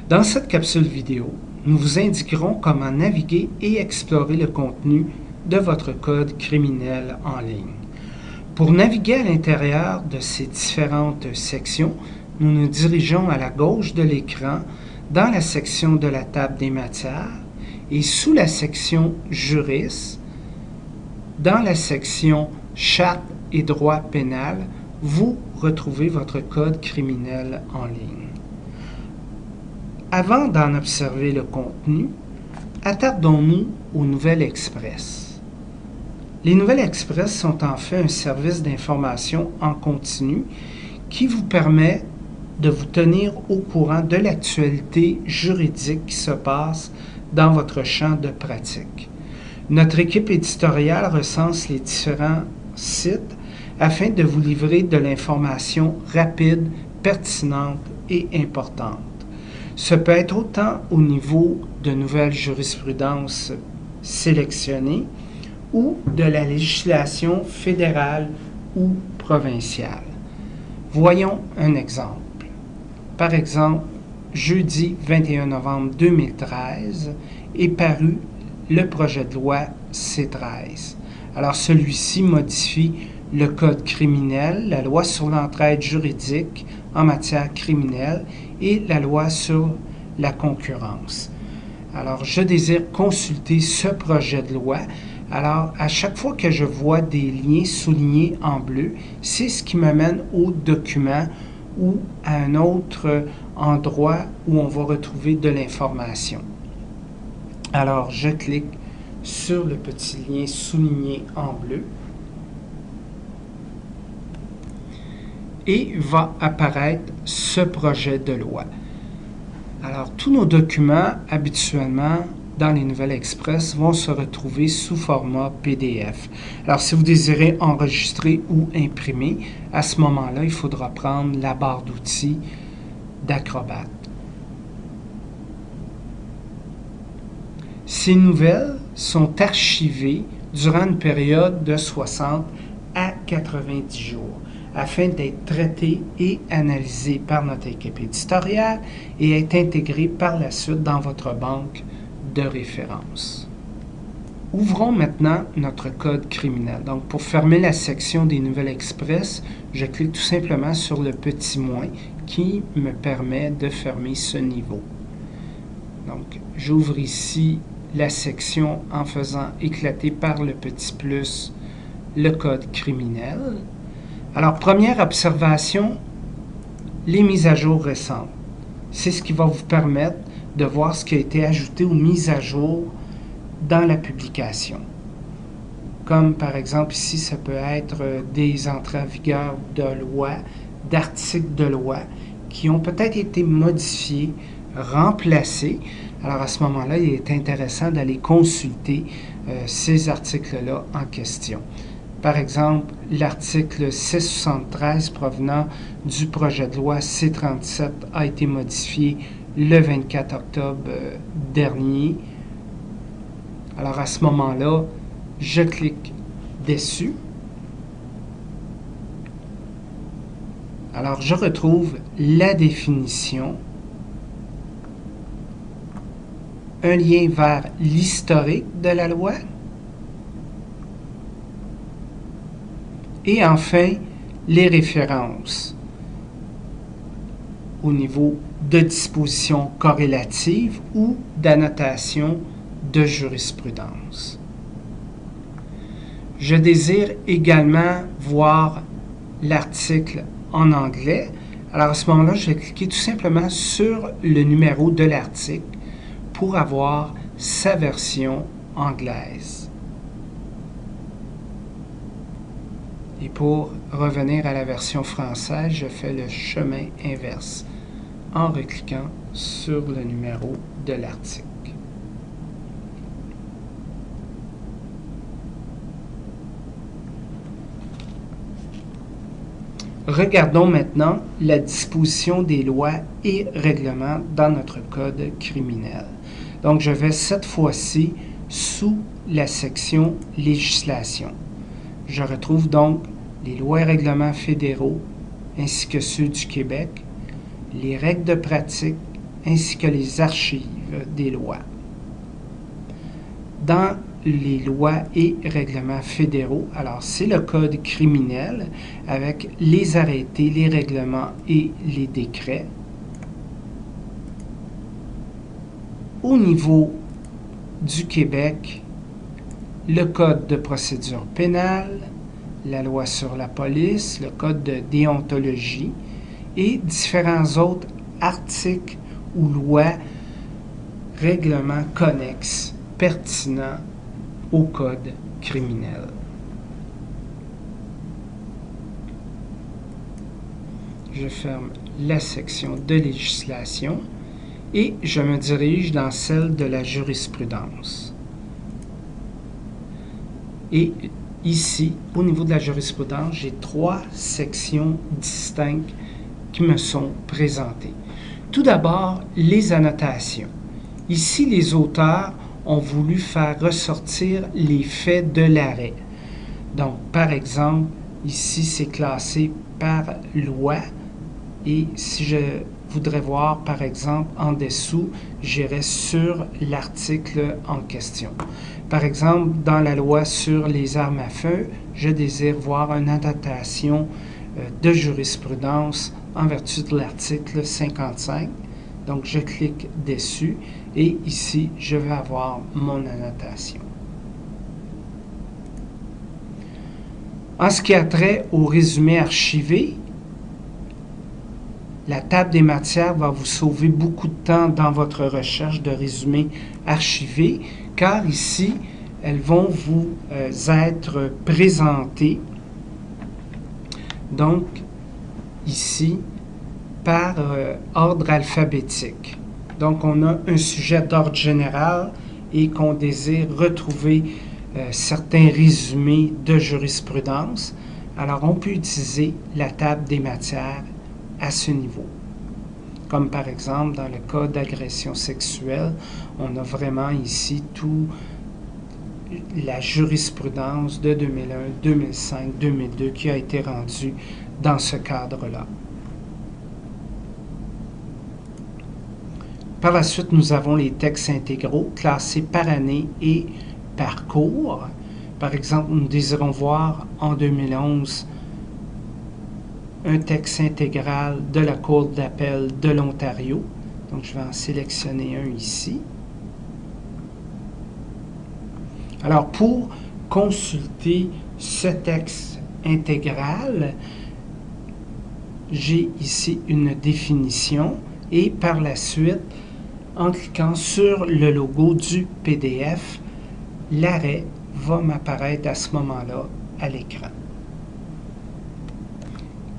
Dans cette capsule vidéo, nous vous indiquerons comment naviguer et explorer le contenu de votre code criminel en ligne. Pour naviguer à l'intérieur de ces différentes sections, nous nous dirigeons à la gauche de l'écran dans la section de la table des matières et sous la section Juris, dans la section Charte et droit pénal, vous retrouvez votre code criminel en ligne. Avant d'en observer le contenu, attardons-nous aux Nouvelles Express. Les Nouvelles Express sont en fait un service d'information en continu qui vous permet de vous tenir au courant de l'actualité juridique qui se passe dans votre champ de pratique. Notre équipe éditoriale recense les différents sites afin de vous livrer de l'information rapide, pertinente et importante. Ce peut être autant au niveau de nouvelles jurisprudences sélectionnées ou de la législation fédérale ou provinciale. Voyons un exemple. Par exemple, jeudi 21 novembre 2013 est paru le projet de loi C13. Alors celui-ci modifie le code criminel, la loi sur l'entraide juridique en matière criminelle et la loi sur la concurrence. Alors, je désire consulter ce projet de loi. Alors, à chaque fois que je vois des liens soulignés en bleu, c'est ce qui me mène au document ou à un autre endroit où on va retrouver de l'information. Alors, je clique sur le petit lien souligné en bleu et va apparaître ce projet de loi. Alors, tous nos documents, habituellement, dans les Nouvelles Express, vont se retrouver sous format PDF. Alors, si vous désirez enregistrer ou imprimer, à ce moment-là, il faudra prendre la barre d'outils d'Acrobat. Ces nouvelles sont archivées durant une période de 60 à 90 jours afin d'être traitées et analysées par notre équipe éditoriale et être intégrées par la suite dans votre banque de référence. Ouvrons maintenant notre code criminel. Donc, pour fermer la section des Nouvelles Express, je clique tout simplement sur le petit moins qui me permet de fermer ce niveau. Donc, j'ouvre ici la section en faisant éclater par le petit plus le code criminel. Alors, première observation, les mises à jour récentes. C'est ce qui va vous permettre de voir ce qui a été ajouté aux mises à jour dans la publication. Comme par exemple ici, ça peut être des entrées en vigueur de loi, d'articles de loi qui ont peut-être été modifiés, remplacés. Alors à ce moment-là, il est intéressant d'aller consulter ces articles-là en question. Par exemple, l'article 673 provenant du projet de loi C37 a été modifié le 24 octobre dernier. Alors à ce moment-là, je clique dessus. Alors je retrouve la définition, un lien vers l'historique de la loi et enfin les références au niveau de dispositions corrélatives ou d'annotation de jurisprudence. Je désire également voir l'article en anglais. Alors à ce moment-là, je vais cliquer tout simplement sur le numéro de l'article pour avoir sa version anglaise. Et pour revenir à la version française, je fais le chemin inverse en recliquant sur le numéro de l'article. Regardons maintenant la disposition des lois et règlements dans notre code criminel. Donc, je vais cette fois-ci sous la section législation. Je retrouve donc les lois et règlements fédéraux ainsi que ceux du Québec, les règles de pratique ainsi que les archives des lois. Dans les lois et règlements fédéraux, alors c'est le code criminel avec les arrêtés, les règlements et les décrets. Au niveau du Québec, le code de procédure pénale, la loi sur la police, le code de déontologie et différents autres articles ou lois, règlements connexes pertinents au code criminel. Je ferme la section de législation et je me dirige dans celle de la jurisprudence. Et ici, au niveau de la jurisprudence, j'ai 3 sections distinctes qui me sont présentées. Tout d'abord, les annotations. Ici, les auteurs ont voulu faire ressortir les faits de l'arrêt. Donc, par exemple, ici, c'est classé par loi. Et si je voudrais voir, par exemple, en dessous, j'irai sur l'article en question. Par exemple, dans la loi sur les armes à feu, je désire voir une annotation de jurisprudence en vertu de l'article 55. Donc, je clique dessus et ici, je vais avoir mon annotation. En ce qui a trait au résumé archivé, la table des matières va vous sauver beaucoup de temps dans votre recherche de résumé archivé, car ici, elles vont vous être présentées. Donc, ici, par ordre alphabétique. Donc, on a un sujet d'ordre général et qu'on désire retrouver certains résumés de jurisprudence. Alors, on peut utiliser la table des matières à ce niveau. Comme par exemple, dans le cas d'agression sexuelle, on a vraiment ici tout la jurisprudence de 2001, 2005, 2002 qui a été rendue dans ce cadre-là. Par la suite, nous avons les textes intégraux classés par année et par cours. Par exemple, nous désirons voir en 2011 un texte intégral de la Cour d'appel de l'Ontario. Donc, je vais en sélectionner un ici. Alors, pour consulter ce texte intégral, j'ai ici une définition et par la suite, en cliquant sur le logo du PDF, l'arrêt va m'apparaître à ce moment-là à l'écran.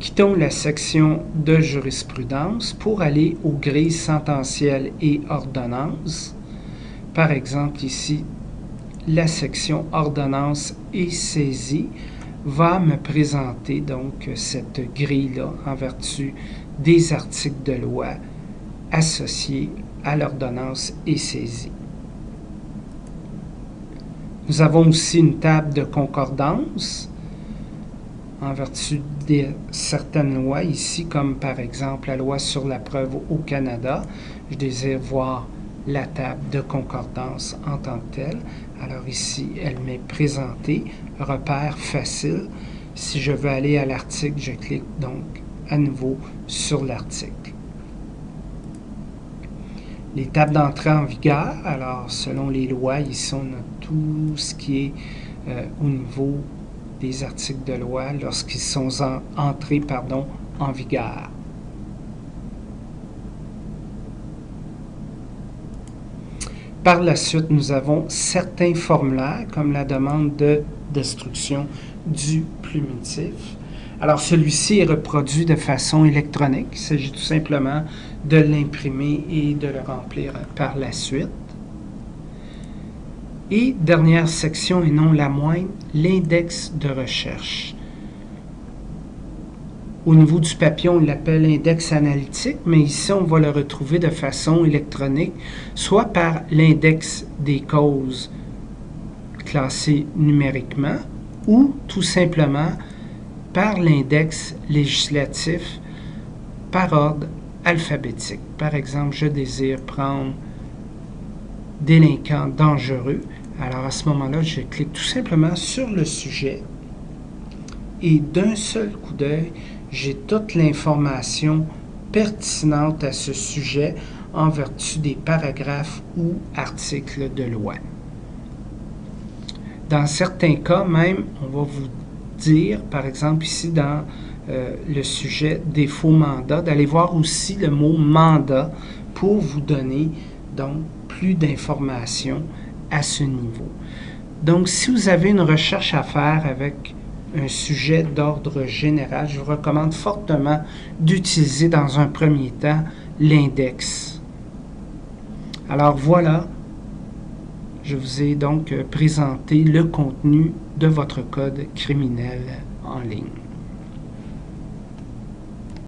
Quittons la section de jurisprudence pour aller aux grilles sententielles et ordonnances. Par exemple, ici, la section ordonnances et saisie va me présenter donc cette grille-là en vertu des articles de loi associés à l'ordonnance et saisie. Nous avons aussi une table de concordance en vertu de certaines lois ici, comme par exemple la loi sur la preuve au Canada. Je désire voir la table de concordance en tant que telle. Alors ici, elle m'est présentée, repère facile. Si je veux aller à l'article, je clique donc à nouveau sur l'article. Les tables d'entrée en vigueur, alors selon les lois, ici on a tout ce qui est au niveau des articles de loi lorsqu'ils sont entrés en vigueur. Par la suite, nous avons certains formulaires comme la demande de destruction du plumitif. Alors, celui-ci est reproduit de façon électronique. Il s'agit tout simplement de l'imprimer et de le remplir par la suite. Et dernière section, et non la moindre, l'index de recherche. Au niveau du papier, on l'appelle index analytique, mais ici, on va le retrouver de façon électronique, soit par l'index des causes classées numériquement, ou tout simplement par l'index législatif par ordre alphabétique. Par exemple, je désire prendre délinquant dangereux. Alors à ce moment-là, je clique tout simplement sur le sujet et d'un seul coup d'œil, j'ai toute l'information pertinente à ce sujet en vertu des paragraphes ou articles de loi. Dans certains cas même, on va vous dire, par exemple ici dans le sujet des faux mandats, d'aller voir aussi le mot mandat pour vous donner donc plus d'informations à ce niveau. Donc si vous avez une recherche à faire avec un sujet d'ordre général, je vous recommande fortement d'utiliser dans un premier temps l'index. Alors voilà, je vous ai donc présenté le contenu de votre code criminel en ligne.